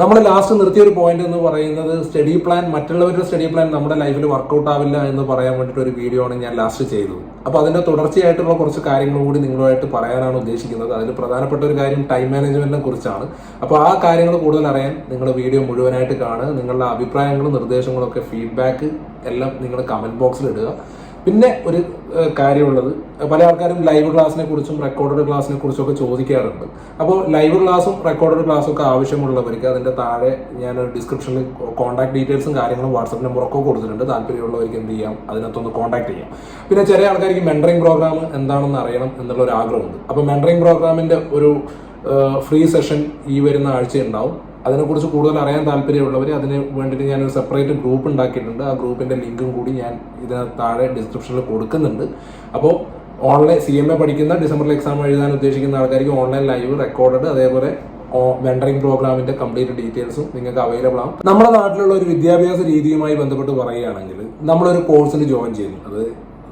നമ്മൾ ലാസ്റ്റ് നിർത്തിയ ഒരു പോയിന്റ് എന്ന് പറയുന്നത് സ്റ്റഡി പ്ലാൻ, മറ്റുള്ളവരുടെ സ്റ്റഡി പ്ലാൻ നമ്മുടെ ലൈഫിൽ വർക്കൗട്ട് ആവില്ല എന്ന് പറയാൻ വേണ്ടിയിട്ട് ഒരു വീഡിയോ ആണ് ഞാൻ ലാസ്റ്റ് ചെയ്തത്. അപ്പോൾ അതിന്റെ തുടർച്ചയായിട്ടുള്ള കുറച്ച് കാര്യങ്ങളും കൂടി നിങ്ങളുമായിട്ട് പറയാനാണ് ഉദ്ദേശിക്കുന്നത്. അതിൽ പ്രധാനപ്പെട്ട ഒരു കാര്യം ടൈം മാനേജ്മെന്റിനെ കുറിച്ചാണ്. അപ്പോൾ ആ കാര്യങ്ങൾ കൂടുതൽ അറിയാൻ നിങ്ങൾ വീഡിയോ മുഴുവനായിട്ട് കാണുക. നിങ്ങളുടെ അഭിപ്രായങ്ങളും നിർദ്ദേശങ്ങളും ഒക്കെ ഫീഡ്ബാക്ക് എല്ലാം നിങ്ങൾ കമന്റ് ബോക്സിൽ ഇടുക. പിന്നെ ഒരു കാര്യമുള്ളത്, പല ആൾക്കാരും ലൈവ് ക്ലാസ്സിനെ കുറിച്ചും റെക്കോർഡഡ് ക്ലാസ്സിനെ കുറിച്ചും ഒക്കെ ചോദിക്കാറുണ്ട്. അപ്പോൾ ലൈവ് ക്ലാസ്സും റെക്കോർഡഡ് ക്ലാസ്സും ഒക്കെ ആവശ്യമുള്ളവർക്ക് അതിന്റെ താഴെ ഞാൻ ഡിസ്ക്രിപ്ഷനിൽ കോൺടാക്ട് ഡീറ്റെയിൽസും കാര്യങ്ങളും വാട്സാപ്പ് നമ്പറൊക്കെ കൊടുത്തിട്ടുണ്ട്. താല്പര്യമുള്ളവർക്ക് എന്ത് ചെയ്യാം, അതിനകത്തൊന്ന് കോൺടാക്ട് ചെയ്യാം. പിന്നെ ചില ആൾക്കാർക്ക് മെന്ററിംഗ് പ്രോഗ്രാം എന്താണെന്ന് അറിയണം എന്നുള്ള ഒരു ആഗ്രഹമുണ്ട്. അപ്പോൾ മെന്ററിംഗ് പ്രോഗ്രാമിന്റെ ഒരു ഫ്രീ സെഷൻ ഈ വരുന്ന ആഴ്ച ഉണ്ടാവും. അതിനെക്കുറിച്ച് കൂടുതൽ അറിയാൻ താല്പര്യമുള്ളവർ അതിന് വേണ്ടിയിട്ട് ഞാനൊരു സെപ്പറേറ്റ് ഗ്രൂപ്പ് ഉണ്ടാക്കിയിട്ടുണ്ട്. ആ ഗ്രൂപ്പിന്റെ ലിങ്കും കൂടി ഞാൻ ഇതിനകത്ത് താഴെ ഡിസ്ക്രിപ്ഷനിൽ കൊടുക്കുന്നുണ്ട്. അപ്പോൾ ഓൺലൈൻ CMA പഠിക്കുന്ന ഡിസംബറിൽ എക്സാം എഴുതാൻ ഉദ്ദേശിക്കുന്ന ആൾക്കാർക്ക് ഓൺലൈൻ ലൈവ് റെക്കോർഡഡ് അതേപോലെ മെന്ററിംഗ് പ്രോഗ്രാമിന്റെ കംപ്ലീറ്റ് ഡീറ്റെയിൽസും നിങ്ങൾക്ക് അവൈലബിൾ ആണ്. നമ്മുടെ നാട്ടിലുള്ള ഒരു വിദ്യാഭ്യാസ രീതിയുമായി ബന്ധപ്പെട്ട് പറയുകയാണെങ്കിൽ നമ്മളൊരു കോഴ്സിന് ജോയിൻ ചെയ്യുന്നു. അത്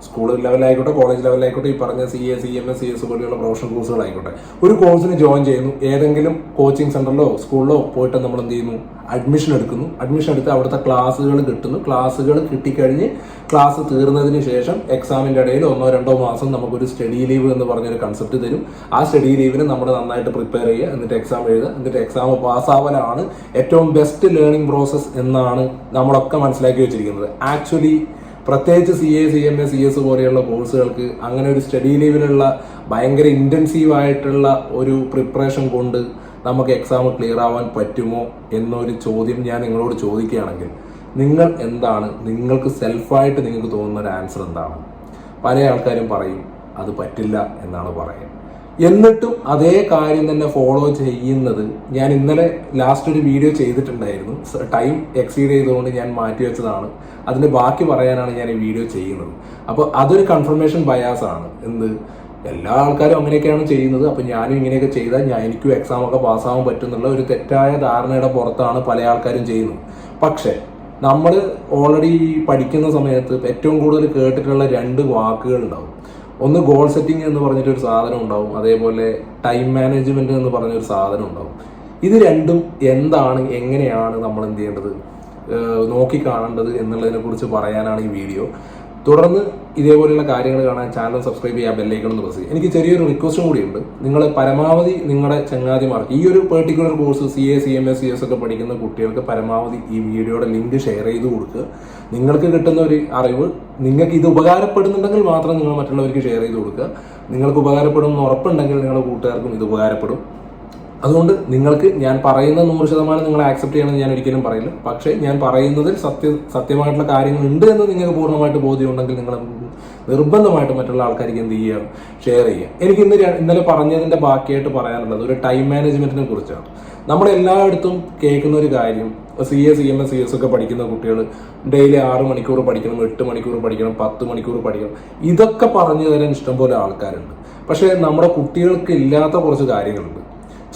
സ്കൂൾ ലെവലായിക്കോട്ടെ, കോളേജ് ലെവലായിക്കോട്ടെ, ഈ പറഞ്ഞ CA, CMA, CS പോലെയുള്ള പ്രൊഫഷണൽ കോഴ്സുകളായിക്കോട്ടെ, ഒരു കോഴ്സിന് ജോയിൻ ചെയ്യുന്നു. ഏതെങ്കിലും കോച്ചിങ് സെന്ററിലോ സ്കൂളിലോ പോയിട്ട് നമ്മൾ എന്ത് ചെയ്യുന്നു, അഡ്മിഷൻ എടുക്കുന്നു. അഡ്മിഷൻ എടുത്ത് അവിടുത്തെ ക്ലാസ്സുകൾ കിട്ടുന്നു. ക്ലാസ്സുകൾ കിട്ടിക്കഴിഞ്ഞ് ക്ലാസ് തീർന്നതിന് ശേഷം എക്സാമിന്റെ ഇടയിൽ 1-2 മാസം നമുക്കൊരു സ്റ്റഡി ലീവ് എന്ന് പറഞ്ഞൊരു കൺസെപ്റ്റ് തരും. ആ സ്റ്റഡി ലീവിന് നമ്മൾ നന്നായിട്ട് പ്രിപ്പയർ ചെയ്യുക, എന്നിട്ട് എക്സാം എഴുതുക, എന്നിട്ട് എക്സാം പാസ്സാവലാണ് ഏറ്റവും ബെസ്റ്റ് ലേണിംഗ് പ്രോസസ് എന്നാണ് നമ്മളൊക്കെ മനസ്സിലാക്കി വെച്ചിരിക്കുന്നത്. ആക്ച്വലി പ്രത്യേകിച്ച് CA, CMA, CS പോലെയുള്ള കോഴ്സുകൾക്ക് അങ്ങനെ ഒരു സ്റ്റഡി ലീവിലുള്ള ഭയങ്കര ഇന്റൻസീവ് ആയിട്ടുള്ള ഒരു പ്രിപ്പറേഷൻ കൊണ്ട് നമുക്ക് എക്സാം ക്ലിയർ ആവാൻ പറ്റുമോ എന്നൊരു ചോദ്യം ഞാൻ നിങ്ങളോട് ചോദിക്കുകയാണെങ്കിൽ നിങ്ങൾ എന്താണ്, നിങ്ങൾക്ക് സെൽഫായിട്ട് നിങ്ങൾക്ക് തോന്നുന്ന ഒരു ആൻസർ എന്താണ്? പല ആൾക്കാരും പറയും അത് പറ്റില്ല എന്നാണ് പറയുക. എന്നിട്ടും അതേ കാര്യം തന്നെ ഫോളോ ചെയ്യുന്നത് ഞാൻ ഇന്നലെ ലാസ്റ്റ് ഒരു വീഡിയോ ചെയ്തിട്ടുണ്ടായിരുന്നു. ടൈം എക്സീഡ് ചെയ്തുകൊണ്ട് ഞാൻ മാറ്റി വെച്ചതാണ്. അതിന്റെ ബാക്കി പറയാനാണ് ഞാൻ ഈ വീഡിയോ ചെയ്യുന്നത്. അപ്പോൾ അതൊരു കൺഫർമേഷൻ ബയാസ് ആണ്. എല്ലാ ആൾക്കാരും അങ്ങനെയൊക്കെയാണ് ചെയ്യുന്നത്, അപ്പോൾ ഞാനും ഇങ്ങനെയൊക്കെ ചെയ്താൽ എനിക്കും എക്സാം ഒക്കെ പാസ്സാവാൻ പറ്റുന്നുള്ള ഒരു തെറ്റായ ധാരണയുടെ പുറത്താണ് പല ആൾക്കാരും ചെയ്യുന്നത്. പക്ഷേ നമ്മൾ ഓൾറെഡി പഠിക്കുന്ന സമയത്ത് ഏറ്റവും കൂടുതൽ കേട്ടിട്ടുള്ള 2 വാക്കുകൾ ഉണ്ടാവും. ഒന്ന് ഗോൾ സെറ്റിംഗ് എന്ന് പറഞ്ഞിട്ടൊരു സാധനം ഉണ്ടാവും, അതേപോലെ ടൈം മാനേജ്മെന്റ് എന്ന് പറഞ്ഞൊരു സാധനം ഉണ്ടാവും. ഇത് രണ്ടും എന്താണ്, എങ്ങനെയാണ് നമ്മൾ എന്ത് ചെയ്യേണ്ടത്, നോക്കിക്കാണേണ്ടത് എന്നുള്ളതിനെ കുറിച്ച് പറയാനാണ് ഈ വീഡിയോ. തുടർന്ന് ഇതേപോലെയുള്ള കാര്യങ്ങൾ കാണാൻ ചാനൽ സബ്സ്ക്രൈബ് ചെയ്യുക, ബെല്ലൈക്കൺ ഒന്ന് പ്രസ് ചെയ്യുക. എനിക്ക് ചെറിയൊരു റിക്വസ്റ്റും കൂടിയുണ്ട്. നിങ്ങൾ പരമാവധി നിങ്ങളുടെ ചങ്ങാതിമാർക്ക് ഈ ഒരു particular course CA, CMA, CS ഒക്കെ പഠിക്കുന്ന കുട്ടികൾക്ക് പരമാവധി ഈ വീഡിയോയുടെ ലിങ്ക് ഷെയർ ചെയ്ത് കൊടുക്കുക. നിങ്ങൾക്ക് കിട്ടുന്ന ഒരു അറിവ് നിങ്ങൾക്ക് ഇത് ഉപകാരപ്പെടുന്നുണ്ടെങ്കിൽ മാത്രം നിങ്ങൾ മറ്റുള്ളവർക്ക് ഷെയർ ചെയ്ത് കൊടുക്കുക. നിങ്ങൾക്ക് ഉപകാരപ്പെടുമെന്ന് ഉറപ്പുണ്ടെങ്കിൽ നിങ്ങളുടെ കൂട്ടുകാർക്കും ഇത് ഉപകാരപ്പെടും. അതുകൊണ്ട് നിങ്ങൾക്ക് ഞാൻ പറയുന്ന 100% നിങ്ങൾ ആക്സെപ്റ്റ് ചെയ്യണമെന്ന് ഞാൻ ഒരിക്കലും പറയില്ല. പക്ഷേ ഞാൻ പറയുന്നതിൽ സത്യമായിട്ടുള്ള കാര്യങ്ങൾ ഉണ്ട് എന്ന് നിങ്ങൾക്ക് പൂർണ്ണമായിട്ട് ബോധ്യമുണ്ടെങ്കിൽ നിങ്ങൾ നിർബന്ധമായിട്ട് മറ്റുള്ള ആൾക്കാർക്ക് എന്ത് ചെയ്യുക, ഷെയർ ചെയ്യുക. എനിക്ക് ഇന്നലെ പറഞ്ഞതിന്റെ ബാക്കിയായിട്ട് പറയാനുള്ളത് ഒരു ടൈം മാനേജ്മെന്റിനെ കുറിച്ചാണ്. നമ്മളെല്ലായിടത്തും കേൾക്കുന്ന ഒരു കാര്യം, CA, CMA, CS ഒക്കെ പഠിക്കുന്ന കുട്ടികൾ ഡെയിലി 6 മണിക്കൂർ പഠിക്കണം, 8 മണിക്കൂർ പഠിക്കണം, 10 മണിക്കൂർ പഠിക്കണം, ഇതൊക്കെ പറഞ്ഞു തരാൻ ഇഷ്ടംപോലെ ആൾക്കാരുണ്ട്. പക്ഷേ നമ്മുടെ കുട്ടികൾക്ക് ഇല്ലാത്ത കുറച്ച് കാര്യങ്ങളുണ്ട്.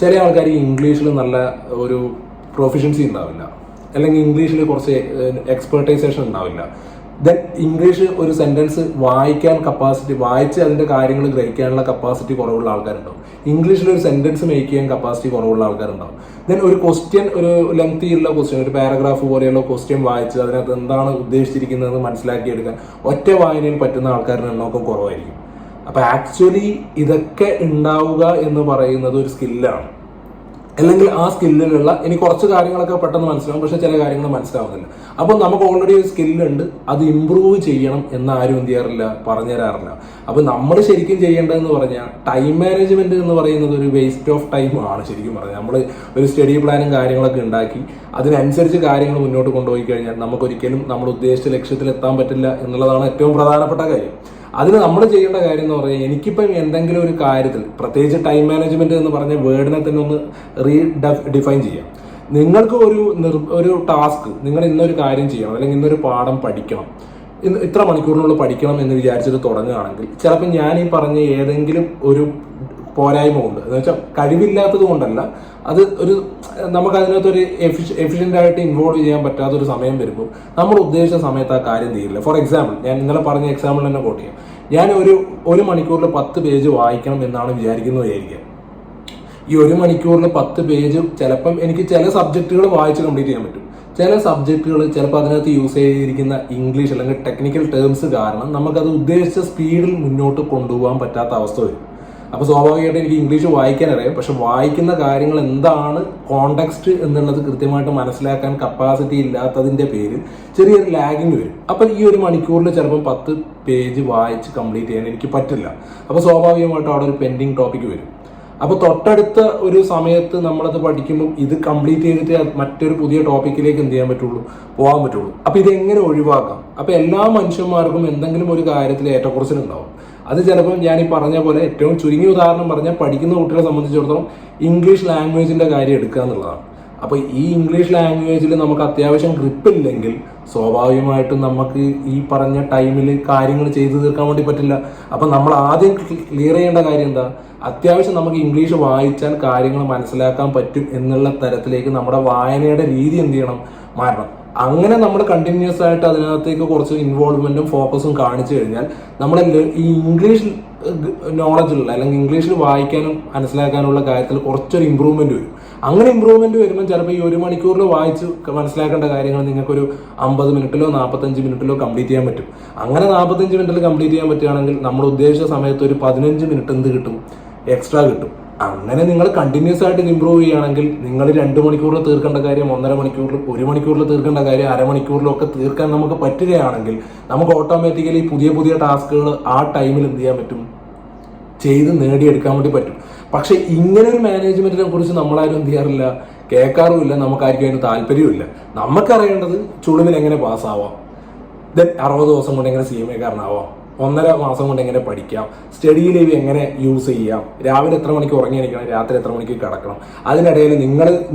ചില ആൾക്കാർ ഇംഗ്ലീഷിൽ നല്ല ഒരു പ്രൊഫിഷ്യൻസി ഉണ്ടാവില്ല, അല്ലെങ്കിൽ ഇംഗ്ലീഷിൽ കുറച്ച് എക്സ്പെർട്ടൈസേഷൻ ഉണ്ടാവില്ല. ദെൻ ഇംഗ്ലീഷ് ഒരു സെന്റൻസ് വായിക്കാൻ കപ്പാസിറ്റി, വായിച്ച് അതിന്റെ കാര്യങ്ങൾ ഗ്രഹിക്കാനുള്ള കപ്പാസിറ്റി കുറവുള്ള ആൾക്കാരുണ്ടാവും. ഇംഗ്ലീഷിൽ ഒരു സെന്റൻസ് മേക്ക് ചെയ്യാൻ കപ്പാസിറ്റി കുറവുള്ള ആൾക്കാരുണ്ടാവും. ദെൻ ഒരു ക്വസ്റ്റ്യൻ, ഒരു ലെങ്തി ഉള്ള ക്വസ്റ്റ്യൻ, ഒരു പാരഗ്രാഫ് പോലെയുള്ള ക്വസ്റ്റ്യൻ വായിച്ച് അതിനകത്ത് എന്താണ് ഉദ്ദേശിച്ചിരിക്കുന്നതെന്ന് മനസ്സിലാക്കിയെടുക്കാൻ ഒറ്റ വായനയിൽ പറ്റുന്ന ആൾക്കാരുടെ എണ്ണമൊക്കെ കുറവായിരിക്കും. അപ്പൊ ആക്ച്വലി ഇതൊക്കെ ഉണ്ടാവുക എന്ന് പറയുന്നത് ഒരു സ്കില്ലാണ്. അല്ലെങ്കിൽ ആ സ്കില്ലിലുള്ള എനിക്ക് കുറച്ച് കാര്യങ്ങളൊക്കെ പെട്ടെന്ന് മനസ്സിലാവും, പക്ഷെ ചില കാര്യങ്ങൾ മനസ്സിലാവുന്നില്ല. അപ്പോൾ നമുക്ക് ഓൾറെഡി ഒരു സ്കില്ലുണ്ട്, അത് ഇമ്പ്രൂവ് ചെയ്യണം എന്ന് ആരും എന്ത് ചെയ്യാറില്ല, പറഞ്ഞു തരാറില്ല. അപ്പൊ നമ്മൾ ശരിക്കും ചെയ്യേണ്ടതെന്ന് പറഞ്ഞാൽ ടൈം മാനേജ്മെന്റ് എന്ന് പറയുന്നത് ഒരു വേസ്റ്റ് ഓഫ് ടൈം ആണ്. ശരിക്കും പറഞ്ഞാൽ നമ്മൾ ഒരു സ്റ്റഡി പ്ലാനും കാര്യങ്ങളൊക്കെ ഉണ്ടാക്കി അതിനനുസരിച്ച് കാര്യങ്ങൾ മുന്നോട്ട് കൊണ്ടുപോയി കഴിഞ്ഞാൽ നമുക്കൊരിക്കലും നമ്മൾ ഉദ്ദേശിച്ച ലക്ഷ്യത്തിൽ എത്താൻ പറ്റില്ല എന്നുള്ളതാണ് ഏറ്റവും പ്രധാനപ്പെട്ട കാര്യം. അതിന് നമ്മൾ ചെയ്യേണ്ട കാര്യം എന്ന് പറഞ്ഞാൽ, എനിക്കിപ്പം എന്തെങ്കിലും ഒരു കാര്യത്തിൽ, പ്രത്യേകിച്ച് ടൈം മാനേജ്മെന്റ് എന്ന് പറഞ്ഞ വേർഡിനെ തന്നെ ഒന്ന് ഡിഫൈൻ ചെയ്യാം. നിങ്ങൾക്ക് ഒരു ടാസ്ക്, നിങ്ങൾ ഇന്നൊരു കാര്യം ചെയ്യണം, അല്ലെങ്കിൽ ഇന്നൊരു പാഠം പഠിക്കണം, ഇത്ര മണിക്കൂറിനുള്ളിൽ പഠിക്കണം എന്ന് വിചാരിച്ചിട്ട് തുടങ്ങുകയാണെങ്കിൽ ചിലപ്പോൾ ഞാൻ ഈ പറഞ്ഞ ഏതെങ്കിലും ഒരു പോരായ്മ കൊണ്ട്, എന്ന് വെച്ചാൽ കഴിവില്ലാത്തത് കൊണ്ടല്ല, അത് ഒരു നമുക്ക് അതിനകത്തൊരു എഫിഷ്യൻ്റ് ആയിട്ട് ഇൻവോൾവ് ചെയ്യാൻ പറ്റാത്തൊരു സമയം വരുമ്പോൾ നമ്മൾ ഉദ്ദേശിച്ച സമയത്ത് ആ കാര്യം തീരില്ല. ഫോർ എക്സാമ്പിൾ, ഞാൻ ഇന്നലെ പറഞ്ഞ എക്സാമ്പിൾ തന്നെ കോട്ട് ചെയ്യാം. ഞാൻ ഒരു മണിക്കൂറിൽ 10 പേജ് വായിക്കണം എന്നാണ് വിചാരിക്കുന്നത്. ഈ 1 മണിക്കൂറിൽ 10 പേജ് ചിലപ്പം എനിക്ക് ചില സബ്ജക്റ്റുകൾ വായിച്ച് കംപ്ലീറ്റ് ചെയ്യാൻ പറ്റും. ചില സബ്ജക്റ്റുകൾ ചിലപ്പോൾ അതിനകത്ത് യൂസ് ചെയ്തിരിക്കുന്ന ഇംഗ്ലീഷ് അല്ലെങ്കിൽ ടെക്നിക്കൽ ടേംസ് കാരണം നമുക്കത് ഉദ്ദേശിച്ച സ്പീഡിൽ മുന്നോട്ട് കൊണ്ടുപോകാൻ പറ്റാത്ത അവസ്ഥ വരും. അപ്പോൾ സ്വാഭാവികമായിട്ട് എനിക്ക് ഇംഗ്ലീഷ് വായിക്കാൻ അറിയാം, പക്ഷെ വായിക്കുന്ന കാര്യങ്ങൾ എന്താണ് കോണ്ടെക്സ്റ്റ് എന്നുള്ളത് കൃത്യമായിട്ട് മനസ്സിലാക്കാൻ കപ്പാസിറ്റി ഇല്ലാത്തതിന്റെ പേരിൽ ചെറിയൊരു ലാഗിങ് വരും. അപ്പം ഈ 1 മണിക്കൂറിൽ ചിലപ്പം 10 പേജ് വായിച്ച് കംപ്ലീറ്റ് ചെയ്യാൻ എനിക്ക് പറ്റില്ല. അപ്പോൾ സ്വാഭാവികമായിട്ടും അവിടെ ഒരു പെൻഡിങ് ടോപ്പിക് വരും. അപ്പോൾ തൊട്ടടുത്ത ഒരു സമയത്ത് നമ്മളത് പഠിക്കുമ്പോൾ ഇത് കംപ്ലീറ്റ് ചെയ്തിട്ട് മറ്റൊരു പുതിയ ടോപ്പിക്കിലേക്ക് എന്ത് ചെയ്യാൻ പറ്റുള്ളൂ, പോകാൻ പറ്റുള്ളൂ. അപ്പോൾ ഇതെങ്ങനെ ഒഴിവാക്കാം? അപ്പോൾ എല്ലാ മനുഷ്യന്മാർക്കും എന്തെങ്കിലും ഒരു കാര്യത്തിൽ ഏറ്റക്കുറച്ചിലുണ്ടാവും. അത് ചിലപ്പോൾ ഞാൻ ഈ പറഞ്ഞ പോലെ ഏറ്റവും ചുരുങ്ങിയ ഉദാഹരണം പറഞ്ഞാൽ പഠിക്കുന്ന കുട്ടികളെ സംബന്ധിച്ചിടത്തോളം ഇംഗ്ലീഷ് ലാംഗ്വേജിന്റെ കാര്യം എടുക്കുക എന്നുള്ളതാണ്. അപ്പോൾ ഈ ഇംഗ്ലീഷ് ലാംഗ്വേജിൽ നമുക്ക് അത്യാവശ്യം ഗ്രിപ്പില്ലെങ്കിൽ സ്വാഭാവികമായിട്ടും നമുക്ക് ഈ പറഞ്ഞ ടൈമിൽ കാര്യങ്ങൾ ചെയ്തു തീർക്കാൻ വേണ്ടി പറ്റില്ല. അപ്പം നമ്മൾ ആദ്യം ക്ലിയർ ചെയ്യേണ്ട കാര്യം എന്താ, അത്യാവശ്യം നമുക്ക് ഇംഗ്ലീഷ് വായിച്ചാൽ കാര്യങ്ങൾ മനസ്സിലാക്കാൻ പറ്റും എന്നുള്ള തരത്തിലേക്ക് നമ്മുടെ വായനയുടെ രീതി എന്ത് ചെയ്യണം, മാറണം. അങ്ങനെ നമ്മൾ കണ്ടിന്യൂസ് ആയിട്ട് അതിനകത്തേക്ക് കുറച്ച് ഇൻവോൾവ്മെന്റും ഫോക്കസും കാണിച്ചു കഴിഞ്ഞാൽ നമ്മൾ ഈ ഇംഗ്ലീഷ് നോളജുള്ള അല്ലെങ്കിൽ ഇംഗ്ലീഷിൽ വായിക്കാനും മനസ്സിലാക്കാനുള്ള കാര്യത്തിൽ കുറച്ചൊരു ഇമ്പ്രൂവ്മെന്റ് വരും. അങ്ങനെ ഇമ്പ്രൂവ്മെന്റ് വരുമ്പോൾ ചിലപ്പോൾ ഈ 1 മണിക്കൂറിൽ വായിച്ച് മനസ്സിലാക്കേണ്ട കാര്യങ്ങൾ നിങ്ങൾക്കൊരു 50 മിനിറ്റിലോ 45 മിനിറ്റിലോ കംപ്ലീറ്റ് ചെയ്യാൻ പറ്റും. അങ്ങനെ 45 മിനിറ്റിൽ കംപ്ലീറ്റ് ചെയ്യാൻ പറ്റുകയാണെങ്കിൽ നമ്മൾ ഉദ്ദേശിച്ച സമയത്ത് ഒരു 15 മിനിറ്റ് എന്ത് കിട്ടും, എക്സ്ട്രാ കിട്ടും. അങ്ങനെ നിങ്ങൾ കണ്ടിന്യൂസ് ആയിട്ട് ഇമ്പ്രൂവ് ചെയ്യുകയാണെങ്കിൽ നിങ്ങൾ 2 മണിക്കൂറിൽ തീർക്കേണ്ട കാര്യം 1.5 മണിക്കൂറിൽ, 1 മണിക്കൂറിൽ തീർക്കേണ്ട കാര്യം അരമണിക്കൂറിലൊക്കെ തീർക്കാൻ നമുക്ക് പറ്റുകയാണെങ്കിൽ നമുക്ക് ഓട്ടോമാറ്റിക്കലി പുതിയ പുതിയ ടാസ്കുകൾ ആ ടൈമിൽ എന്ത് ചെയ്യാൻ പറ്റും, ചെയ്ത് നേടിയെടുക്കാൻ വേണ്ടി പറ്റും. പക്ഷെ ഇങ്ങനെ ഒരു മാനേജ്മെന്റിനെ കുറിച്ച് നമ്മളാരും എന്ത് ചെയ്യാറില്ല, കേൾക്കാറുമില്ല, നമുക്കാർക്കും അതിന് താല്പര്യമില്ല. നമുക്കറിയേണ്ടത് ചുളുവിൽ എങ്ങനെ പാസ്സാവാം, ദെൻ 60 ദിവസം കൊണ്ട് എങ്ങനെ CMA കാരനാവാം, 1.5 മാസം കൊണ്ട് എങ്ങനെ പഠിക്കാം, സ്റ്റഡി ലീവ് എങ്ങനെ യൂസ് ചെയ്യാം, രാവിലെ എത്ര മണിക്ക് ഉറങ്ങിയിരിക്കണം, രാത്രി എത്ര മണിക്ക് കിടക്കണം, അതിനിടയിൽ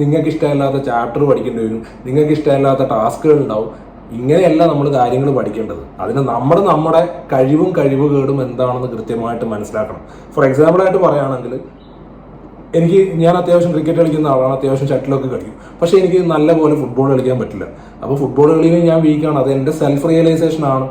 നിങ്ങൾക്ക് ഇഷ്ടമില്ലാത്ത ചാപ്റ്റർ പഠിക്കേണ്ടി വരും, നിങ്ങൾക്ക് ഇഷ്ടമില്ലാത്ത ടാസ്കുകൾ ഉണ്ടാവും. ഇങ്ങനെയല്ല നമ്മൾ കാര്യങ്ങൾ പഠിക്കേണ്ടത്. അതിന് നമ്മുടെ കഴിവുകേടും എന്താണെന്ന് കൃത്യമായിട്ട് മനസ്സിലാക്കണം. ഫോർ എക്സാമ്പിൾ ആയിട്ട് പറയുകയാണെങ്കിൽ ഞാൻ അത്യാവശ്യം ക്രിക്കറ്റ് കളിക്കുന്ന ആളാണ്, അത്യാവശ്യം ഷട്ടിലൊക്കെ കളിക്കും. പക്ഷെ എനിക്ക് നല്ലപോലെ ഫുട്ബോൾ കളിക്കാൻ പറ്റില്ല. അപ്പോൾ ഫുട്ബോൾ കളിയിൽ ഞാൻ വീക്കാണ്, അത് എൻ്റെ സെൽഫ് റിയലൈസേഷൻ ആണ്.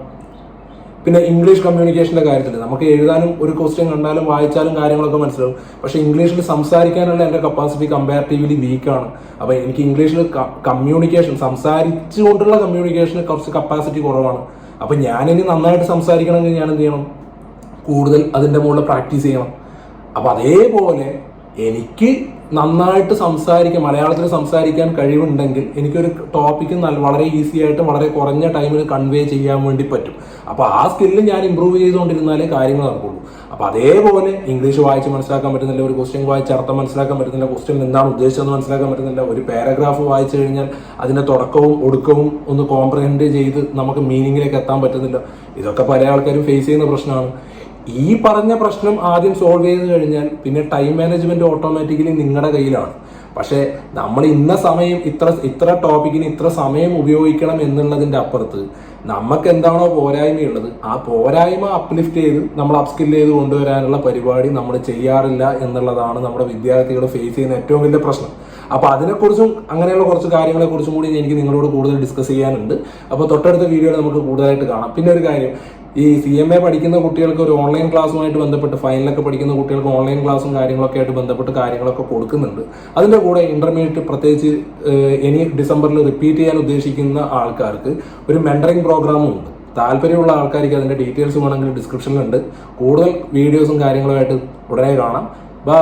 പിന്നെ ഇംഗ്ലീഷ് കമ്മ്യൂണിക്കേഷന്റെ കാര്യത്തിൽ നമുക്ക് എഴുതാനും ഒരു ക്വസ്റ്റ്യൻ കണ്ടാലും വായിച്ചാലും കാര്യങ്ങളൊക്കെ മനസ്സിലാവും. പക്ഷെ ഇംഗ്ലീഷിൽ സംസാരിക്കാനുള്ള എൻ്റെ കപ്പാസിറ്റി കമ്പാരിറ്റീവ്ലി വീക്കാണ്. അപ്പോൾ എനിക്ക് ഇംഗ്ലീഷിൽ കമ്മ്യൂണിക്കേഷൻ, സംസാരിച്ചുകൊണ്ടുള്ള കമ്മ്യൂണിക്കേഷന് കുറച്ച് കപ്പാസിറ്റി കുറവാണ്. അപ്പം ഞാനിനി നന്നായിട്ട് സംസാരിക്കണമെങ്കിൽ ഞാൻ എന്ത് ചെയ്യണം, കൂടുതൽ അതിൻ്റെ മുകളിൽ പ്രാക്ടീസ് ചെയ്യണം. അപ്പം അതേപോലെ എനിക്ക് നന്നായിട്ട് മലയാളത്തിൽ സംസാരിക്കാൻ കഴിവുണ്ടെങ്കിൽ എനിക്കൊരു ടോപ്പിക്ക് വളരെ ഈസി ആയിട്ട് വളരെ കുറഞ്ഞ ടൈമിൽ കൺവേ ചെയ്യാൻ വേണ്ടി പറ്റും. അപ്പോൾ ആ സ്കില്ല് ഞാൻ ഇമ്പ്രൂവ് ചെയ്തുകൊണ്ടിരുന്നാലേ കാര്യങ്ങൾ നടക്കുള്ളൂ. അപ്പോൾ അതേപോലെ ഇംഗ്ലീഷ് വായിച്ച് മനസ്സിലാക്കാൻ പറ്റുന്നില്ല, ഒരു ക്വസ്റ്റ്യൻ വായിച്ച് അർത്ഥം മനസ്സിലാക്കാൻ പറ്റുന്നില്ല, ക്വസ്റ്റ്യൻ എന്താണ് ഉദ്ദേശിച്ചതെന്ന് മനസ്സിലാക്കാൻ പറ്റുന്നില്ല, ഒരു പാരഗ്രാഫ് വായിച്ചു കഴിഞ്ഞാൽ അതിന്റെ തുടക്കവും ഒടുക്കവും ഒന്ന് കോംപ്രഹെൻഡ് ചെയ്ത് നമുക്ക് മീനിങ്ങിലേക്ക് എത്താൻ പറ്റുന്നില്ല. ഇതൊക്കെ പല ആൾക്കാരും ഫേസ് ചെയ്യുന്ന പ്രശ്നമാണ്. ഈ പറഞ്ഞ പ്രശ്നം ആദ്യം സോൾവ് ചെയ്ത് കഴിഞ്ഞാൽ പിന്നെ ടൈം മാനേജ്മെന്റ് ഓട്ടോമാറ്റിക്കലി നിങ്ങളുടെ കയ്യിലാണ്. പക്ഷെ നമ്മൾ ഇന്ന സമയം ഇത്ര ടോപ്പിക്കിന് ഇത്ര സമയം ഉപയോഗിക്കണം എന്നുള്ളതിന്റെ അപ്പുറത്ത് നമുക്ക് എന്താണോ പോരായ്മയുള്ളത് ആ പോരായ്മ അപ്ലിഫ്റ്റ് ചെയ്ത് നമ്മൾ അപ്സ്കിൽ ചെയ്ത് കൊണ്ടുവരാനുള്ള പരിപാടി നമ്മൾ ചെയ്യാറില്ല എന്നുള്ളതാണ് നമ്മുടെ വിദ്യാർത്ഥികൾ ഫേസ് ചെയ്യുന്ന ഏറ്റവും വലിയ പ്രശ്നം. അപ്പോൾ അതിനെക്കുറിച്ചും അങ്ങനെയുള്ള കുറച്ച് കാര്യങ്ങളെ കുറിച്ചും കൂടി എനിക്ക് നിങ്ങളോട് കൂടുതൽ ഡിസ്കസ് ചെയ്യാനുണ്ട്. അപ്പോൾ തൊട്ടടുത്ത വീഡിയോയിൽ നമുക്ക് കൂടുതലായിട്ട് കാണാം. പിന്നെ ഒരു കാര്യം, ഈ CMA പഠിക്കുന്ന കുട്ടികൾക്ക് ഒരു ഓൺലൈൻ ക്ലാസ്സുമായിട്ട് ബന്ധപ്പെട്ട്, ഫൈനലൊക്കെ പഠിക്കുന്ന കുട്ടികൾക്ക് ഓൺലൈൻ ക്ലാസ്സും കാര്യങ്ങളൊക്കെ ആയിട്ട് ബന്ധപ്പെട്ട് കാര്യങ്ങളൊക്കെ കൊടുക്കുന്നുണ്ട്. അതിൻ്റെ കൂടെ ഇന്റർമീഡിയറ്റ് പ്രത്യേകിച്ച് ഇനി ഡിസംബറിൽ റിപ്പീറ്റ് ചെയ്യാൻ ഉദ്ദേശിക്കുന്ന ആൾക്കാർക്ക് ഒരു മെന്ററിംഗ് പ്രോഗ്രാമും ഉണ്ട്. താല്പര്യമുള്ള ആൾക്കാർക്ക് അതിൻ്റെ ഡീറ്റെയിൽസ് വേണമെങ്കിൽ ഡിസ്ക്രിപ്ഷനിലുണ്ട്. കൂടുതൽ വീഡിയോസും കാര്യങ്ങളുമായിട്ട് ഉടനെ കാണാം. ബൈ.